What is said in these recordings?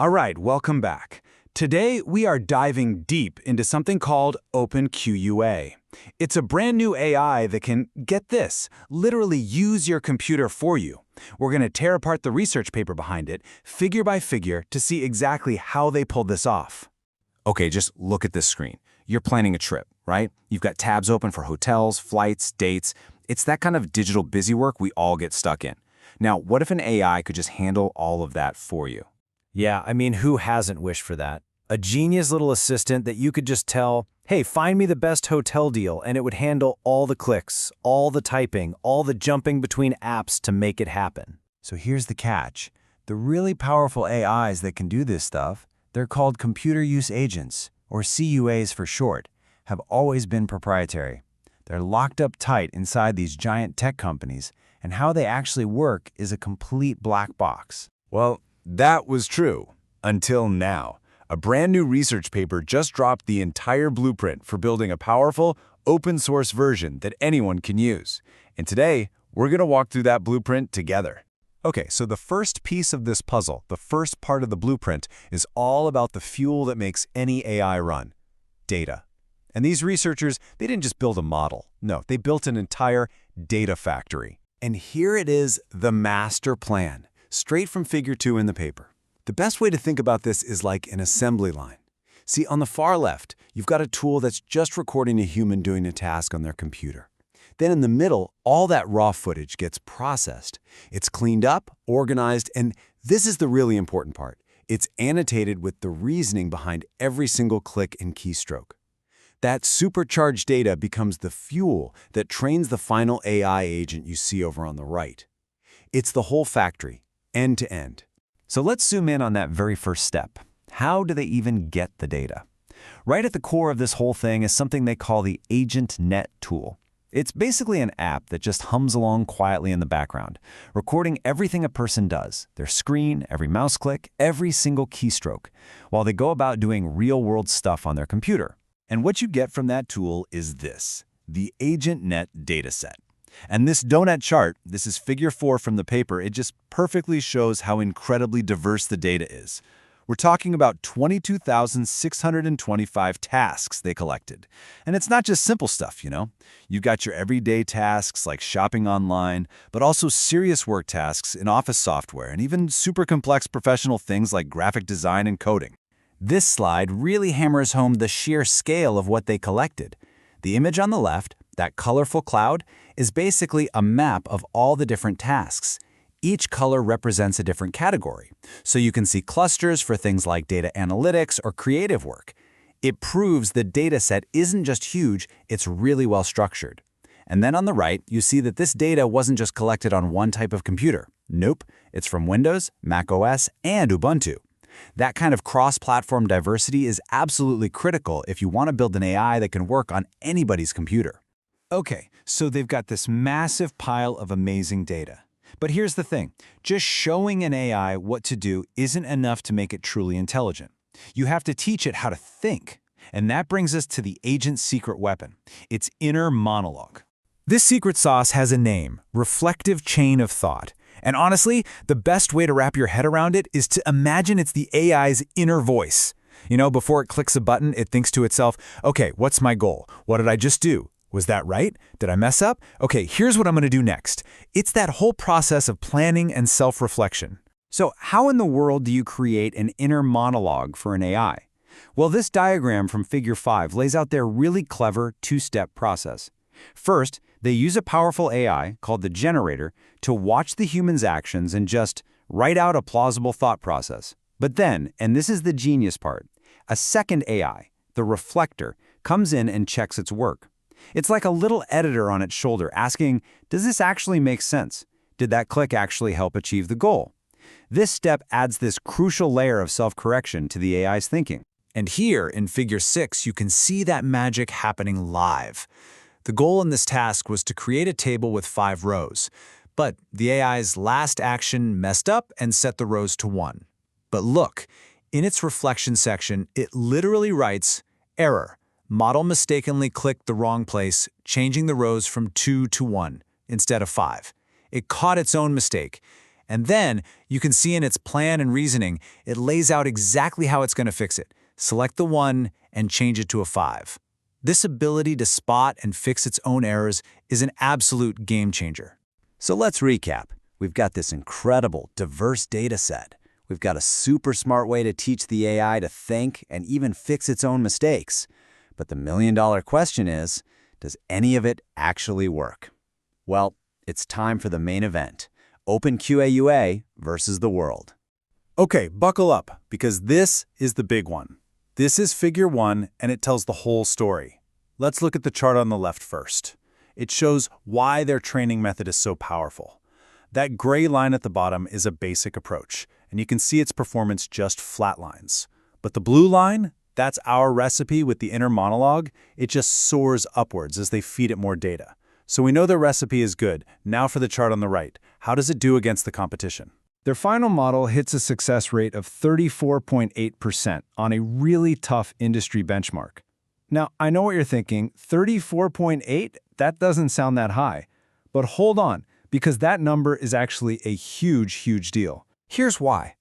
All right, welcome back. Today, we are diving deep into something called OpenCUA. It's a brand new AI that can, get this, literally use your computer for you. We're going to tear apart the research paper behind it, figure by figure, to see exactly how they pulled this off. Okay, just look at this screen. You're planning a trip, right? You've got tabs open for hotels, flights, dates. It's that kind of digital busy work we all get stuck in. Now, what if an AI could just handle all of that for you? Yeah, I mean, who hasn't wished for that? A genius little assistant that you could just tell, hey, find me the best hotel deal, and it would handle all the clicks, all the typing, all the jumping between apps to make it happen. So here's the catch. The really powerful AIs that can do this stuff, they're called computer use agents, or CUAs for short, have always been proprietary. They're locked up tight inside these giant tech companies, and how they actually work is a complete black box. Well, that was true. Until now. A brand new research paper just dropped the entire blueprint for building a powerful, open-source version that anyone can use. And today, we're going to walk through that blueprint together. Okay, so the first piece of this puzzle, the first part of the blueprint, is all about the fuel that makes any AI run: data. And these researchers, they didn't just build a model. No, they built an entire data factory. And here it is, the master plan, straight from Figure 2 in the paper. The best way to think about this is like an assembly line. See, on the far left, you've got a tool that's just recording a human doing a task on their computer. Then in the middle, all that raw footage gets processed. It's cleaned up, organized, and this is the really important part. It's annotated with the reasoning behind every single click and keystroke. That supercharged data becomes the fuel that trains the final AI agent you see over on the right. It's the whole factory, end to end. So let's zoom in on that very first step. How do they even get the data? Right at the core of this whole thing is something they call the AgentNet tool. It's basically an app that just hums along quietly in the background, recording everything a person does, their screen, every mouse click, every single keystroke, while they go about doing real-world stuff on their computer. And what you get from that tool is this, the AgentNet dataset. And this donut chart, this is Figure 4 from the paper, it just perfectly shows how incredibly diverse the data is. We're talking about 22,625 tasks they collected. And it's not just simple stuff, you know. You've got your everyday tasks like shopping online, but also serious work tasks in office software, and even super complex professional things like graphic design and coding. This slide really hammers home the sheer scale of what they collected. The image on the left, that colorful cloud, is basically a map of all the different tasks. Each color represents a different category, so you can see clusters for things like data analytics or creative work. It proves the dataset isn't just huge, it's really well structured. And then on the right, you see that this data wasn't just collected on one type of computer. Nope, it's from Windows, Mac OS, and Ubuntu. That kind of cross-platform diversity is absolutely critical if you want to build an AI that can work on anybody's computer. Okay, so they've got this massive pile of amazing data. But here's the thing, just showing an AI what to do isn't enough to make it truly intelligent. You have to teach it how to think. And that brings us to the agent's secret weapon, its inner monologue. This secret sauce has a name, reflective chain of thought. And honestly, the best way to wrap your head around it is to imagine it's the AI's inner voice. You know, before it clicks a button, it thinks to itself, okay, what's my goal? What did I just do? Was that right? Did I mess up? Okay, here's what I'm going to do next. It's that whole process of planning and self-reflection. So how in the world do you create an inner monologue for an AI? Well, this diagram from Figure 5 lays out their really clever two-step process. First, they use a powerful AI called the generator to watch the human's actions and just write out a plausible thought process. But then, and this is the genius part, a second AI, the reflector, comes in and checks its work. It's like a little editor on its shoulder asking, does this actually make sense? Did that click actually help achieve the goal? This step adds this crucial layer of self-correction to the AI's thinking. And here in Figure 6, you can see that magic happening live. The goal in this task was to create a table with 5 rows, but the AI's last action messed up and set the rows to 1. But look, in its reflection section, it literally writes, error, model mistakenly clicked the wrong place, changing the rows from 2 to 1 instead of 5. It caught its own mistake, And then, you can see in its plan and reasoning, it lays out exactly how it's going to fix it. Select the 1 and change it to a 5. This ability to spot and fix its own errors is an absolute game changer. So let's recap. We've got this incredible, diverse data set. We've got a super smart way to teach the AI to think and even fix its own mistakes. But the million-dollar question is, does any of it actually work? Well, it's time for the main event. OpenCUA UA versus the world. Okay, buckle up, because this is the big one. This is figure 1, and it tells the whole story. Let's look at the chart on the left first. It shows why their training method is so powerful. That gray line at the bottom is a basic approach, and you can see its performance just flatlines. But the blue line, that's our recipe with the inner monologue. It just soars upwards as they feed it more data. So we know their recipe is good. Now for the chart on the right. How does it do against the competition? Their final model hits a success rate of 34.8% on a really tough industry benchmark. Now, I know what you're thinking, 34.8? That doesn't sound that high. But hold on, because that number is actually a huge, huge deal. Here's why.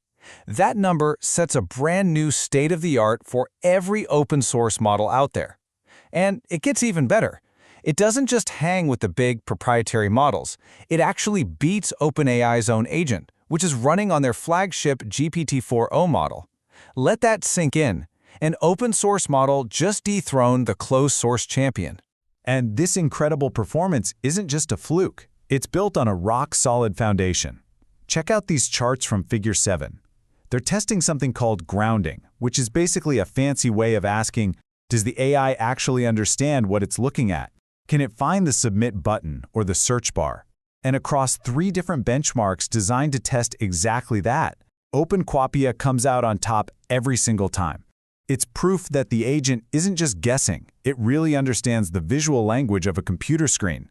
That number sets a brand new state-of-the-art for every open source model out there. And it gets even better. It doesn't just hang with the big proprietary models. It actually beats OpenAI's own agent, which is running on their flagship GPT-4o model. Let that sink in. An open source model just dethroned the closed source champion. And this incredible performance isn't just a fluke. It's built on a rock-solid foundation. Check out these charts from Figure 7. They're testing something called grounding, which is basically a fancy way of asking, does the AI actually understand what it's looking at? Can it find the submit button or the search bar? And across 3 different benchmarks designed to test exactly that, OpenCUA comes out on top every single time. It's proof that the agent isn't just guessing, it really understands the visual language of a computer screen.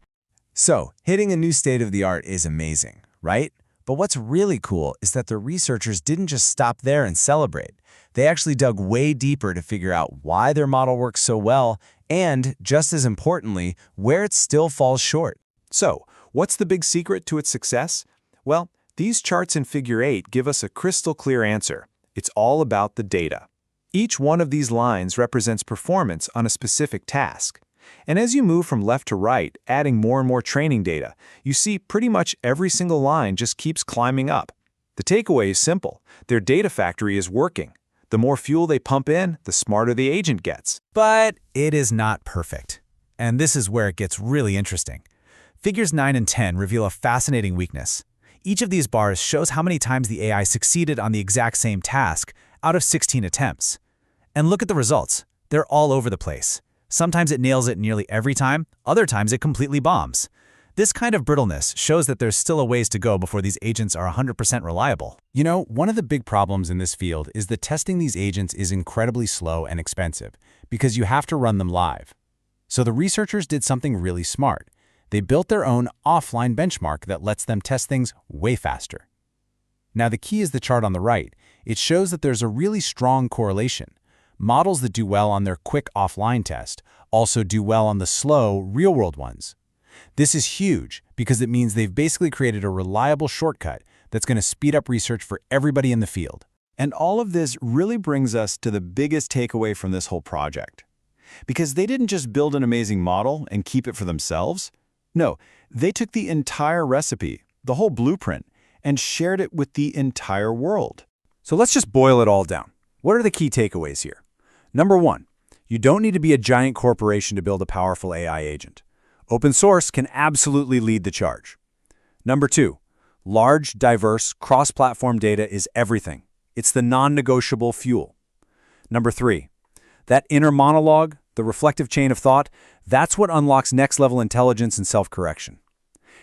So, hitting a new state-of-the-art is amazing, right? But what's really cool is that the researchers didn't just stop there and celebrate. They actually dug way deeper to figure out why their model works so well and, just as importantly, where it still falls short. So, what's the big secret to its success? Well, these charts in Figure 8 give us a crystal clear answer. It's all about the data. Each one of these lines represents performance on a specific task. And as you move from left to right, adding more and more training data, you see pretty much every single line just keeps climbing up. The takeaway is simple. Their data factory is working. The more fuel they pump in, the smarter the agent gets. But it is not perfect. And this is where it gets really interesting. Figures 9 and 10 reveal a fascinating weakness. Each of these bars shows how many times the AI succeeded on the exact same task out of 16 attempts. And look at the results. They're all over the place. Sometimes it nails it nearly every time, other times it completely bombs. This kind of brittleness shows that there's still a ways to go before these agents are 100% reliable. You know, one of the big problems in this field is that testing these agents is incredibly slow and expensive because you have to run them live. So the researchers did something really smart. They built their own offline benchmark that lets them test things way faster. Now the key is the chart on the right. It shows that there's a really strong correlation. Models that do well on their quick offline test also do well on the slow, real-world ones. This is huge because it means they've basically created a reliable shortcut that's going to speed up research for everybody in the field. And all of this really brings us to the biggest takeaway from this whole project. Because they didn't just build an amazing model and keep it for themselves. No, they took the entire recipe, the whole blueprint, and shared it with the entire world. So let's just boil it all down. What are the key takeaways here? Number 1, you don't need to be a giant corporation to build a powerful AI agent. Open source can absolutely lead the charge. Number 2, large, diverse, cross-platform data is everything. It's the non-negotiable fuel. Number 3, that inner monologue, the reflective chain of thought, that's what unlocks next-level intelligence and self-correction.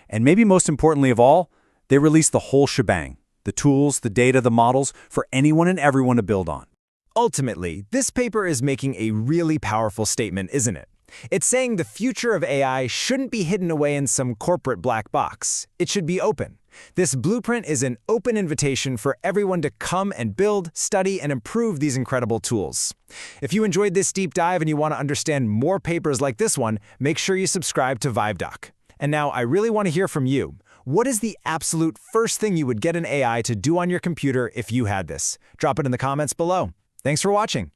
And maybe most importantly of all, they release the whole shebang, the tools, the data, the models, for anyone and everyone to build on. Ultimately, this paper is making a really powerful statement, isn't it? It's saying the future of AI shouldn't be hidden away in some corporate black box. It should be open. This blueprint is an open invitation for everyone to come and build, study, and improve these incredible tools. If you enjoyed this deep dive and you want to understand more papers like this one, make sure you subscribe to VibeDoc. And now I really want to hear from you. What is the absolute first thing you would get an AI to do on your computer if you had this? Drop it in the comments below. Thanks for watching.